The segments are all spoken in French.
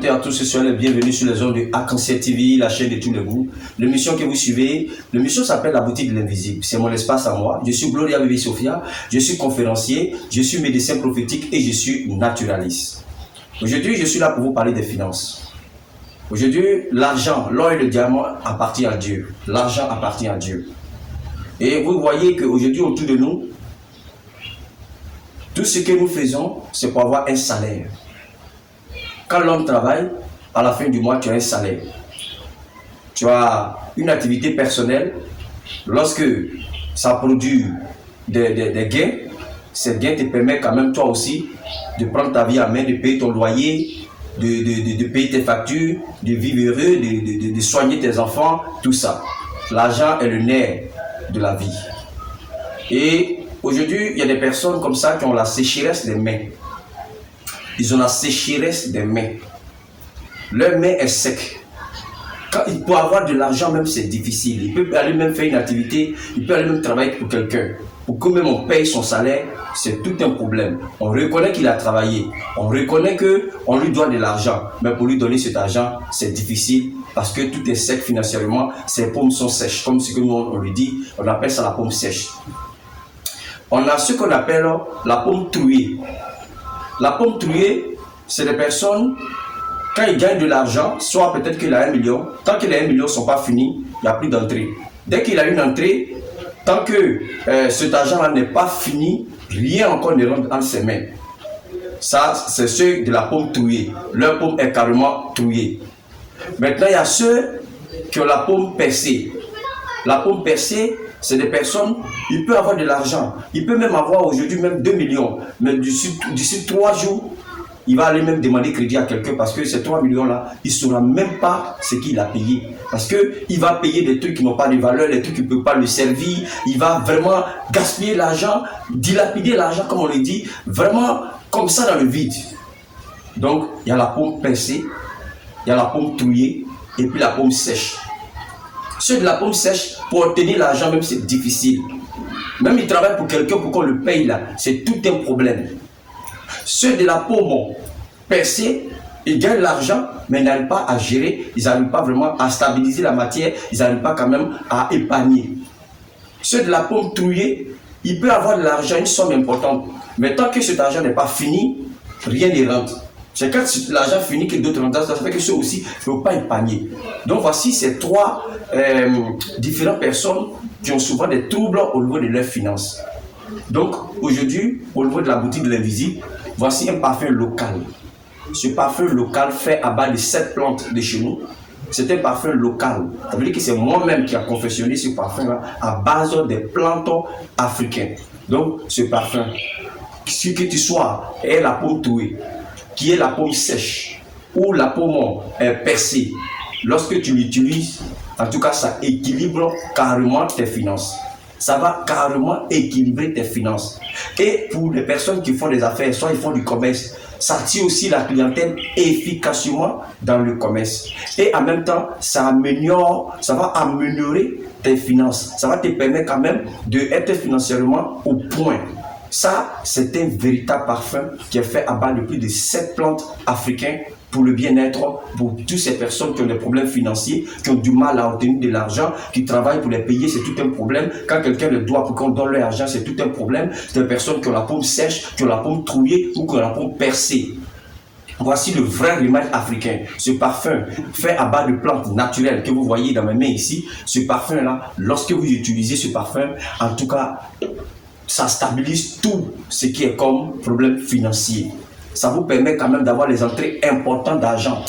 et à tous ceux qui sont les bienvenus sur les ondes de Arc-en-Ciel TV, la chaîne de tous les goûts. L'émission que vous suivez, l'émission s'appelle La boutique de l'invisible. C'est mon espace à moi. Je suis Gloria Bébé Sophia, je suis conférencier, je suis médecin prophétique et je suis naturaliste. Aujourd'hui, je suis là pour vous parler des finances. Aujourd'hui, l'argent, l'or et le diamant appartiennent à Dieu. L'argent appartient à Dieu. Et vous voyez qu'aujourd'hui, autour de nous, tout ce que nous faisons, c'est pour avoir un salaire. Quand l'homme travaille, à la fin du mois, tu as un salaire. Tu as une activité personnelle. Lorsque ça produit des gains, ces gains te permettent quand même toi aussi de prendre ta vie à main, de payer ton loyer, de payer tes factures, de vivre heureux, de soigner tes enfants, tout ça. L'argent est le nerf de la vie. Et aujourd'hui, il y a des personnes comme ça qui ont la sécheresse des mains. Ils ont la sécheresse des mains. Leur main est sec. Quand il peut avoir de l'argent, même c'est difficile. Il peut aller même faire une activité, il peut aller même travailler pour quelqu'un. Pour que même on paye son salaire, c'est tout un problème. On reconnaît qu'il a travaillé. On reconnaît qu'on lui doit de l'argent. Mais pour lui donner cet argent, c'est difficile parce que tout est sec financièrement. Ses paumes sont sèches. Comme ce que nous on lui dit, on appelle ça la paume sèche. On a ce qu'on appelle la paume trouée. La paume trouée, c'est des personnes, quand ils gagnent de l'argent, soit peut-être qu'il a 1 million, tant que les 1 million ne sont pas finis, il n'y a plus d'entrée. Dès qu'il a une entrée, tant que cet argent-là n'est pas fini, rien encore ne rentre dans ses mains. Ça, c'est ceux de la paume trouée. Leur paume est carrément trouée. Maintenant, il y a ceux qui ont la paume percée. La paume percée, c'est des personnes, il peut avoir de l'argent. Il peut même avoir aujourd'hui même 2 millions. Mais d'ici 3 jours, il va aller même demander crédit à quelqu'un parce que ces 3 millions-là, il ne saura même pas ce qu'il a payé. Parce qu'il va payer des trucs qui n'ont pas de valeur, des trucs qui ne peuvent pas le servir. Il va vraiment gaspiller l'argent, dilapider l'argent, comme on le dit, vraiment comme ça dans le vide. Donc, il y a la paume percée, il y a la paume trouée et puis la paume sèche. Ceux de la paume sèche, pour obtenir l'argent même, c'est difficile. Même ils travaillent pour quelqu'un pour qu'on le paye là, c'est tout un problème. Ceux de la paume percée, ils gagnent l'argent, mais ils n'arrivent pas à gérer, ils n'arrivent pas vraiment à stabiliser la matière, ils n'arrivent pas quand même à épargner. Ceux de la paume trouée, ils peuvent avoir de l'argent, une somme importante, mais tant que cet argent n'est pas fini, rien ne rentre. C'est quand l'argent finit que d'autres rentrent, ça fait que ceux aussi ne peuvent pas épargner. Donc voici ces 3 différentes personnes qui ont souvent des troubles au niveau de leurs finances. Donc aujourd'hui, au niveau de la boutique de l'invisible, voici un parfum local. Ce parfum local fait à base de 7 plantes de chez nous. C'est un parfum local. Ça veut dire que c'est moi-même qui a confectionné ce parfum-là à base des plantes africaines. Donc ce parfum, si que tu sois, est la paume trouée, qui est la paume sèche ou la paume percée, lorsque tu l'utilises, en tout cas ça équilibre carrément tes finances. Ça va carrément équilibrer tes finances. Et pour les personnes qui font des affaires, soit ils font du commerce, ça attire aussi la clientèle efficacement dans le commerce. Et en même temps, ça va améliorer tes finances. Ça va te permettre quand même d'être financièrement au point. Ça, c'est un véritable parfum qui est fait à base de plus de 7 plantes africaines pour le bien-être, pour toutes ces personnes qui ont des problèmes financiers, qui ont du mal à obtenir de l'argent, qui travaillent pour les payer, c'est tout un problème. Quand quelqu'un le doit pour qu'on donne leur argent, c'est tout un problème. C'est des personnes qui ont la paume sèche, qui ont la paume trouée ou qui ont la paume percée. Voici le vrai remède africain. Ce parfum fait à base de plantes naturelles que vous voyez dans mes mains ici. Ce parfum-là, lorsque vous utilisez ce parfum, en tout cas, ça stabilise tout ce qui est comme problème financier. Ça vous permet quand même d'avoir les entrées importantes d'argent.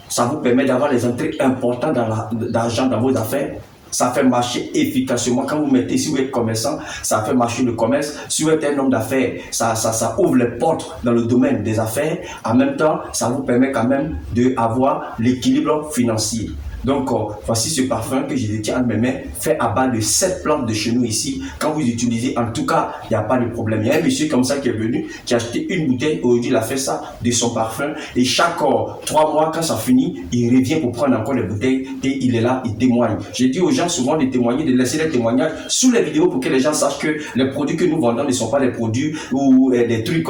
Ça vous permet d'avoir les entrées importantes d'argent dans vos affaires. Ça fait marcher efficacement. Quand vous mettez, si vous êtes commerçant, ça fait marcher le commerce. Si vous êtes un homme d'affaires, ça ouvre les portes dans le domaine des affaires. En même temps, ça vous permet quand même d'avoir l'équilibre financier. Donc, voici ce parfum que je détiens entre mes mains, fait à base de 7 plantes de chez nous ici. Quand vous utilisez, en tout cas, il n'y a pas de problème. Il y a un monsieur comme ça qui est venu, qui a acheté une bouteille. Aujourd'hui, il a fait ça de son parfum. Et chaque 3 mois, quand ça finit, il revient pour prendre encore les bouteilles et il est là, il témoigne. J'ai dit aux gens souvent de témoigner, de laisser des témoignages sous les vidéos pour que les gens sachent que les produits que nous vendons ne sont pas des produits ou des trucs,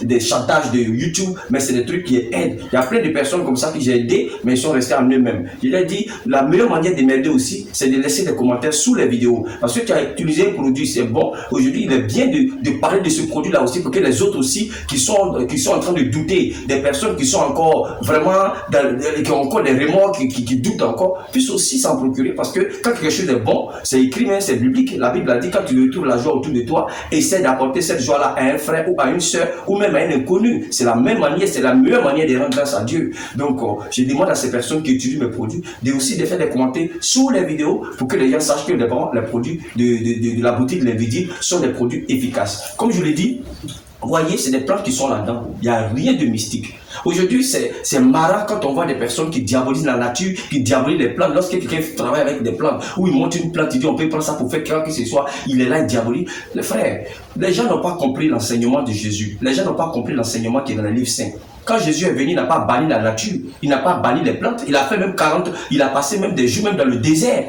des chantages de YouTube, mais c'est des trucs qui aident. Il y a plein de personnes comme ça que j'ai aidé, mais ils sont restés en eux-mêmes. Il a dit, la meilleure manière de m'aider aussi, c'est de laisser des commentaires sous les vidéos. Parce que tu as utilisé un produit, c'est bon. Aujourd'hui, il est bien de parler de ce produit-là aussi pour que les autres aussi qui sont en train de douter, des personnes qui sont encore vraiment, qui ont encore des remords, qui doutent encore, puissent aussi s'en procurer. Parce que quand quelque chose est bon, c'est écrit, mais c'est biblique. La Bible a dit, quand tu retrouves la joie autour de toi, essaie d'apporter cette joie-là à un frère ou à une soeur ou même à un inconnu. C'est la même manière, c'est la meilleure manière de rendre grâce à Dieu. Donc, je demande à ces personnes qui utilisent mes produits de faire des commentaires sous les vidéos pour que les gens sachent que les produits de la boutique de l'invisible sont des produits efficaces. Comme je l'ai dit, vous voyez, c'est des plantes qui sont là-dedans. Il n'y a rien de mystique. Aujourd'hui, c'est marrant quand on voit des personnes qui diabolisent la nature, qui diabolisent les plantes. Lorsque quelqu'un travaille avec des plantes, ou il monte une plante, il dit on peut prendre ça pour faire quoi que ce soit, il est là, il diabolise. Les frères, les gens n'ont pas compris l'enseignement de Jésus. Les gens n'ont pas compris l'enseignement qui est dans les livres saints. Quand Jésus est venu, il n'a pas banni la nature, il n'a pas banni les plantes, il a fait même 40, il a passé même des jours même dans le désert.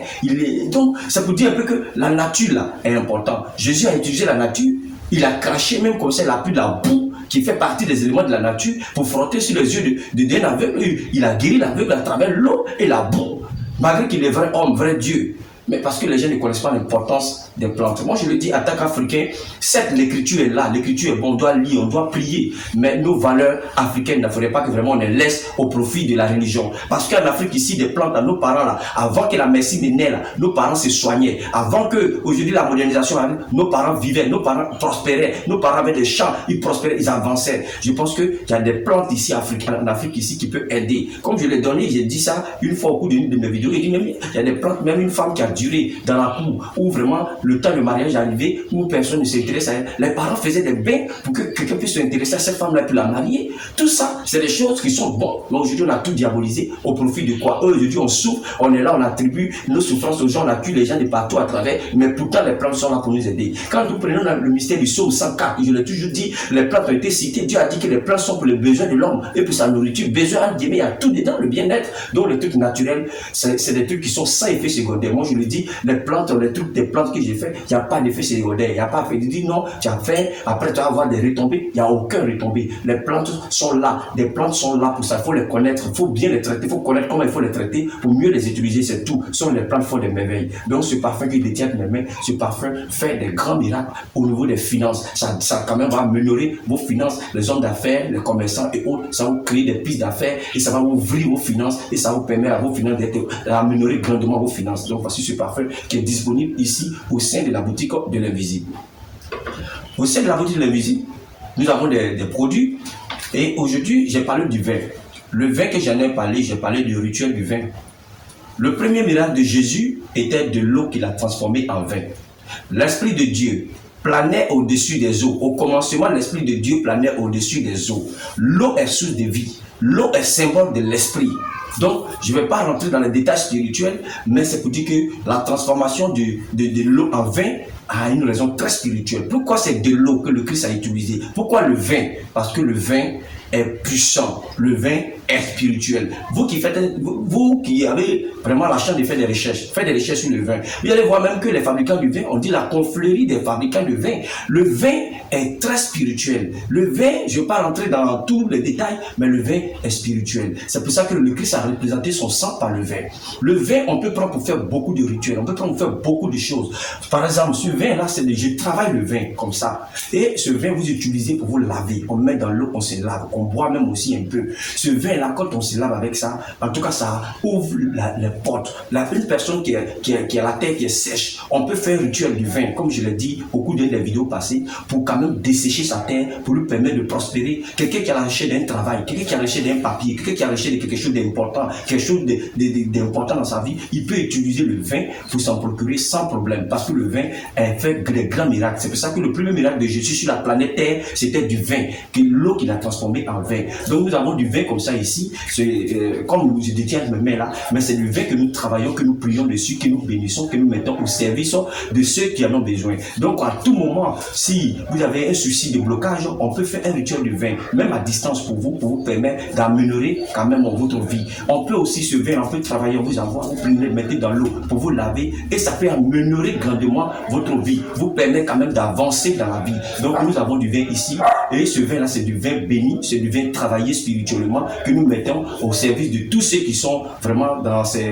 Donc, ça peut dire un peu que la nature là est importante. Jésus a utilisé la nature, il a craché même comme ça, il a pris de la boue qui fait partie des éléments de la nature pour frotter sur les yeux d'un aveugle. Il a guéri l'aveugle à travers l'eau et la boue, malgré qu'il est vrai homme, vrai Dieu. Mais parce que les gens ne connaissent pas l'importance des plantes. Moi, je le dis, en tant qu'Africain, certes, l'écriture est là, l'écriture est bon, on doit lire, on doit prier, mais nos valeurs africaines ne faudrait pas que vraiment on les laisse au profit de la religion. Parce qu'en Afrique, ici, des plantes, nos parents, là, avant que la médecine naisse, là, nos parents se soignaient. Avant que, aujourd'hui, la modernisation arrive, nos parents vivaient, nos parents prospéraient, nos parents avaient des champs, ils prospéraient, ils avançaient. Je pense qu'il y a des plantes ici, en Afrique, ici, qui peuvent aider. Comme je l'ai donné, j'ai dit ça une fois au cours d'une de mes vidéos, il y a des plantes, même une femme qui a duré dans la cour, où vraiment le temps de mariage est arrivé, où personne ne s'intéresse à elle. Les parents faisaient des bains pour que quelqu'un puisse s'intéresser à cette femme-là et puis la marier. Tout ça, c'est des choses qui sont bonnes. Mais aujourd'hui, on a tout diabolisé au profit de quoi? Aujourd'hui, on souffre, on est là, on attribue nos souffrances aux gens, on accuse les gens de partout à travers, mais pourtant les plantes sont là pour nous aider. Quand nous prenons le mystère du psaume 104, je l'ai toujours dit, les plantes ont été citées. Dieu a dit que les plantes sont pour les besoins de l'homme et pour sa nourriture. Besoin d'aimer, il y a tout dedans, le bien-être. Donc les trucs naturels, c'est des trucs qui sont sans effet secondaire. Moi, je le dis, les plantes, les trucs des plantes que j'ai fait, il n'y a pas d'effet secondaire, il n'y a pas fait. Il dit non, tu as fait, après tu vas avoir des retombées, il n'y a aucun retombée. Les plantes sont là, des plantes sont là pour ça, il faut les connaître, il faut bien les traiter, il faut connaître comment il faut les traiter pour mieux les utiliser, c'est tout. Ce sont les plantes font des merveilles. Donc ce parfum que je détiens de mes mains, ce parfum fait des grands miracles au niveau des finances. Ça quand même va améliorer vos finances, les hommes d'affaires, les commerçants et autres, ça va vous créer des pistes d'affaires et ça va ouvrir vos finances et ça vous permet à vos finances d'améliorer grandement vos finances. Donc voici ce parfum qui est disponible ici au sein de la boutique de l'invisible. Au sein de la boutique de l'invisible, nous avons des produits et aujourd'hui j'ai parlé du vin. Le vin que j'en ai parlé, j'ai parlé du rituel du vin. Le premier miracle de Jésus était de l'eau qu'il a transformée en vin. L'Esprit de Dieu planait au-dessus des eaux. Au commencement, l'Esprit de Dieu planait au-dessus des eaux. L'eau est source de vie. L'eau est symbole de l'Esprit. Donc, je ne vais pas rentrer dans les détails spirituels, mais c'est pour dire que la transformation de l'eau en vin a une raison très spirituelle. Pourquoi c'est de l'eau que le Christ a utilisé? Pourquoi le vin? Parce que le vin est puissant. Le vin est spirituel. Vous qui avez vraiment la chance de faire des recherches, faites des recherches sur le vin. Vous allez voir même que les fabricants du vin, on dit la confrérie des fabricants de vin. Le vin est très spirituel. Le vin, je ne vais pas rentrer dans tous les détails, mais le vin est spirituel. C'est pour ça que le Christ a représenté son sang par le vin. Le vin, on peut prendre pour faire beaucoup de rituels, on peut prendre pour faire beaucoup de choses. Par exemple, ce vin-là, je travaille le vin comme ça. Et ce vin, vous utilisez pour vous laver. On met dans l'eau, on se lave. On boit même aussi un peu. Ce vin-là, quand on se lave avec ça, en tout cas, ça ouvre les portes. Une personne qui a la terre qui est sèche, on peut faire un rituel du vin, comme je l'ai dit au cours d'une des vidéos passées, pour quand même dessécher sa terre, pour lui permettre de prospérer. Quelqu'un qui a la recherche d'un travail, quelqu'un qui a la recherche d'un papier, quelqu'un qui a la recherche de quelque chose d'important, quelque chose d'important dans sa vie, il peut utiliser le vin pour s'en procurer sans problème, parce que le vin a fait des grands miracles. C'est pour ça que le premier miracle de Jésus sur la planète Terre, c'était du vin, que l'eau qu'il a transformé en vin. Donc nous avons du vin comme ça ici. ici, comme je détiens mes mains là, mais c'est le vin que nous travaillons, que nous prions dessus, que nous bénissons, que nous mettons au service de ceux qui en ont besoin. Donc à tout moment, si vous avez un souci de blocage, on peut faire un rituel de vin, même à distance pour vous permettre d'améliorer quand même votre vie. On peut aussi ce vin, on peut travailler, on vous envoie, vous prenez, mettez dans l'eau pour vous laver et ça peut améliorer grandement votre vie, vous permet quand même d'avancer dans la vie. Donc nous avons du vin ici et ce vin là c'est du vin béni, c'est du vin travaillé spirituellement que nous mettons au service de tous ceux qui sont vraiment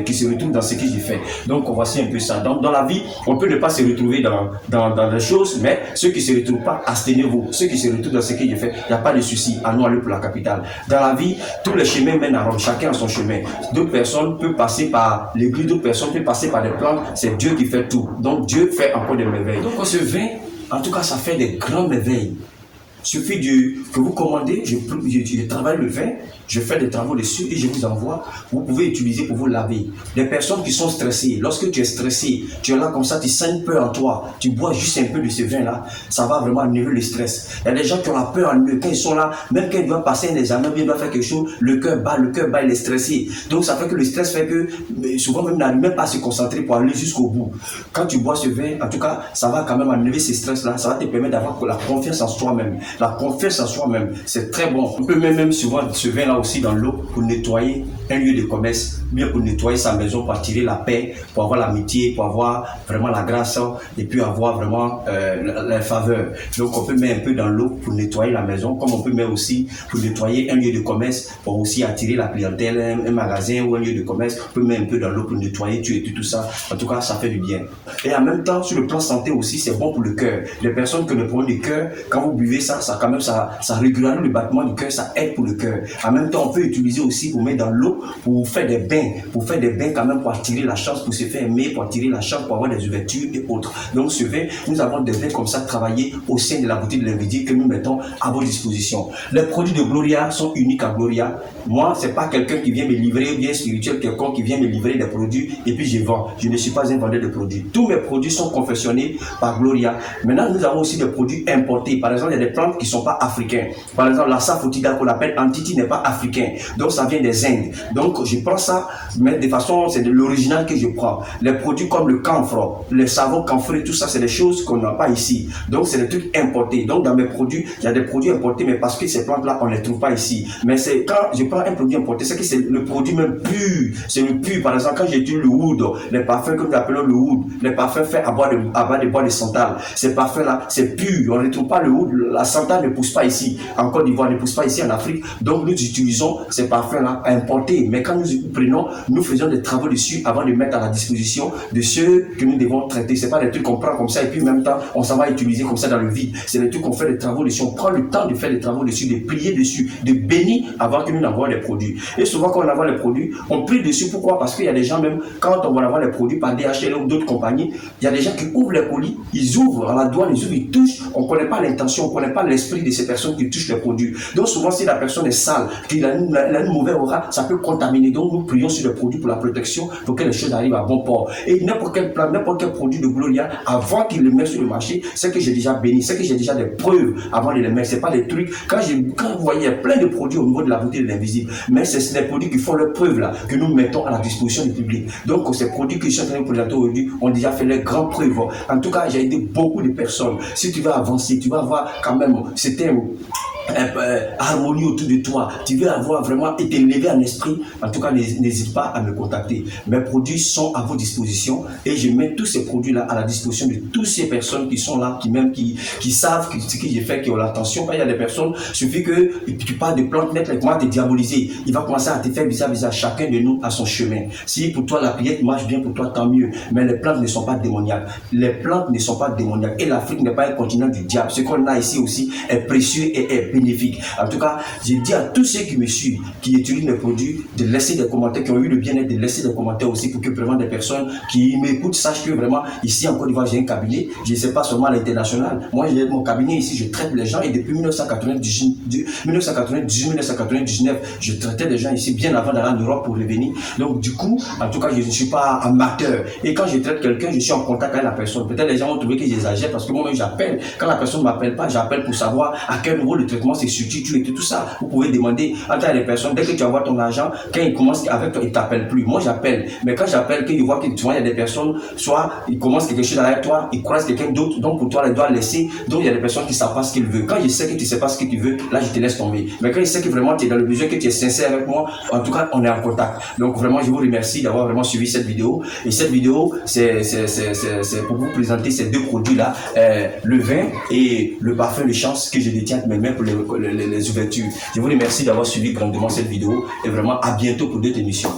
qui se retrouvent dans ce que j'ai fait. Donc voici un peu ça. Dans la vie, on peut ne pas se retrouver dans les choses, mais ceux qui ne se retrouvent pas, abstenez-vous. Ceux qui se retrouvent dans ce que j'ai fait, il n'y a pas de souci. Allons aller pour la capitale. Dans la vie, tous les chemins mènent à Rome, chacun a son chemin. D'autres personnes peuvent passer par l'église, d'autres personnes peuvent passer par des plantes. C'est Dieu qui fait tout. Donc Dieu fait encore des merveilles. Donc ce vin, en tout cas, ça fait des grandes merveilles. Il suffit que vous commandez, je travaille le vin, je fais des travaux dessus et je vous envoie. Vous pouvez utiliser pour vous laver. Les personnes qui sont stressées, lorsque tu es stressé, tu es là comme ça, tu sens une peur en toi, tu bois juste un peu de ce vin-là, ça va vraiment annuler le stress. Il y a des gens qui ont la peur en eux, quand ils sont là, même quand ils doivent passer un examen, ils doivent faire quelque chose, le cœur bat, il est stressé. Donc ça fait que le stress fait que souvent même n'arrive même pas à se concentrer pour aller jusqu'au bout. Quand tu bois ce vin, en tout cas, ça va quand même annuler ces stress-là, ça va te permettre d'avoir la confiance en soi-même. La confiance en soi-même, c'est très bon. On peut même souvent ce vin-là aussi dans l'eau pour nettoyer un lieu de commerce, bien pour nettoyer sa maison, pour attirer la paix, pour avoir l'amitié, pour avoir vraiment la grâce et puis avoir vraiment la faveur. Donc on peut mettre un peu dans l'eau pour nettoyer la maison, comme on peut mettre aussi pour nettoyer un lieu de commerce, pour aussi attirer la clientèle, un magasin ou un lieu de commerce. On peut mettre un peu dans l'eau pour nettoyer tout ça. En tout cas, ça fait du bien. Et en même temps, sur le plan santé aussi, c'est bon pour le cœur. Les personnes qui ont des problèmes de cœur, quand vous buvez ça quand même, ça régularise le battement du cœur, ça aide pour le cœur. En même temps, on peut utiliser aussi pour mettre dans l'eau, pour faire des bains quand même, pour attirer la chance, pour se faire aimer, pour attirer la chance, pour avoir des ouvertures et autres. Donc ce vin, nous avons des vins comme ça travaillés au sein de la boutique de l'invisible que nous mettons à vos dispositions. Les produits de Gloria sont uniques à Gloria. Moi, c'est pas quelqu'un qui vient me livrer, bien spirituel, quelqu'un qui vient me livrer des produits et puis je vends. Je ne suis pas un vendeur de produits. Tous mes produits sont confectionnés par Gloria. Maintenant, nous avons aussi des produits importés. Par exemple, il y a des plantes qui ne sont pas africains. Par exemple, la safotida qu'on appelle Antiti n'est pas africain. Donc, ça vient des Indes. Donc, je prends ça, mais de façon, c'est de l'original que je prends. Les produits comme le camphre, les savons camphrés, tout ça, c'est des choses qu'on n'a pas ici. Donc, c'est des trucs importés. Donc, dans mes produits, il y a des produits importés, mais parce que ces plantes-là, on ne les trouve pas ici. Mais c'est quand je prends un produit importé, c'est que c'est le produit même pur. C'est le pur. Par exemple, quand j'utilise le oud, les parfums que nous appelons le oud, les parfums faits à base de bois de santal, ces parfums-là, c'est pur. On ne trouve pas le oud. La santal ne pousse pas ici. En Côte d'Ivoire, ne pousse pas ici en Afrique. Donc, nous utilisons ces parfums-là importés. Mais quand nous prenons, nous faisons des travaux dessus avant de mettre à la disposition de ceux que nous devons traiter. Ce n'est pas des trucs qu'on prend comme ça et puis en même temps, on s'en va utiliser comme ça dans le vide. C'est des trucs qu'on fait des travaux dessus. On prend le temps de faire des travaux dessus, de prier dessus, de bénir avant que nous n'envoyions les produits. Et souvent, quand on envoie les produits, on prie dessus. Pourquoi? Parce qu'il y a des gens, même quand on va avoir les produits par DHL ou d'autres compagnies, il y a des gens qui ouvrent les colis, ils ouvrent à la douane, ils touchent. On ne connaît pas l'intention, on ne connaît pas l'esprit de ces personnes qui touchent les produits. Donc, souvent, si la personne est sale, qu'il a une mauvaise aura, ça peut contaminer. Donc, nous prions sur les produits pour la protection, pour que les choses arrivent à bon port. Et n'importe quel plan, n'importe quel produit de Gloria, avant qu'il le mette sur le marché, c'est que j'ai déjà béni, c'est que j'ai déjà des preuves avant de les mettre. C'est pas des trucs. Quand vous voyez, il y a plein de produits au niveau de la boutique de l'invisible, mais c'est des produits qui font leur preuve là, que nous mettons à la disposition du public. Donc, ces produits que je suis en train de présenter aujourd'hui ont déjà fait leurs grandes preuves. En tout cas, j'ai aidé beaucoup de personnes. Si tu vas avancer, tu vas avoir quand même, c'était harmonie autour de toi, tu veux avoir vraiment été élevé en esprit, en tout cas n'hésite pas à me contacter. Mes produits sont à vos dispositions et je mets tous ces produits là à la disposition de toutes ces personnes qui sont là, qui savent ce que j'ai fait, qui ont l'attention. Il y a des personnes, il suffit que tu parles de plantes nettes, comment te diaboliser, il va commencer à te faire bizarre. Chacun de nous a son chemin. Si pour toi la prière marche bien, pour toi tant mieux, mais les plantes ne sont pas démoniaques. Les plantes ne sont pas démoniaques et l'Afrique n'est pas un continent du diable. Ce qu'on a ici aussi est précieux et est bénéfique. En tout cas, je dis à tous ceux qui me suivent, qui utilisent mes produits, de laisser des commentaires, qui ont eu le bien-être, de laisser des commentaires aussi pour que vraiment des personnes qui m'écoutent sachent que vraiment, ici en Côte d'Ivoire, j'ai un cabinet. Je ne sais pas seulement à l'international. Moi, j'ai mon cabinet ici, je traite les gens et depuis 1998-1999, je traitais des gens ici bien avant d'aller en Europe pour revenir. Donc, du coup, en tout cas, je ne suis pas amateur. Et quand je traite quelqu'un, je suis en contact avec la personne. Peut-être les gens vont trouver que j'exagère parce que moi-même, j'appelle. Quand la personne ne m'appelle pas, j'appelle pour savoir à quel niveau le traitement directement ses structures et tout ça. Vous pouvez demander à des personnes, dès que tu envoies ton argent, quand ils commencent avec toi, ils ne t'appellent plus. Moi, j'appelle. Mais quand j'appelle, qu'ils voient que souvent il y a des personnes, soit ils commencent quelque chose avec toi, ils croisent quelqu'un d'autre, donc pour toi, ils doivent laisser. Donc, il y a des personnes qui ne savent pas ce qu'ils veulent. Quand je sais que tu ne sais pas ce que tu veux, là, je te laisse tomber. Mais quand je sais que vraiment tu es dans le besoin, que tu es sincère avec moi, en tout cas, on est en contact. Donc, vraiment, je vous remercie d'avoir vraiment suivi cette vidéo. Et cette vidéo, c'est pour vous présenter ces deux produits-là, le vin et le parfum de chance que je détiens mes mains pour les ouvertures. Je vous remercie d'avoir suivi grandement cette vidéo et vraiment à bientôt pour d'autres émissions.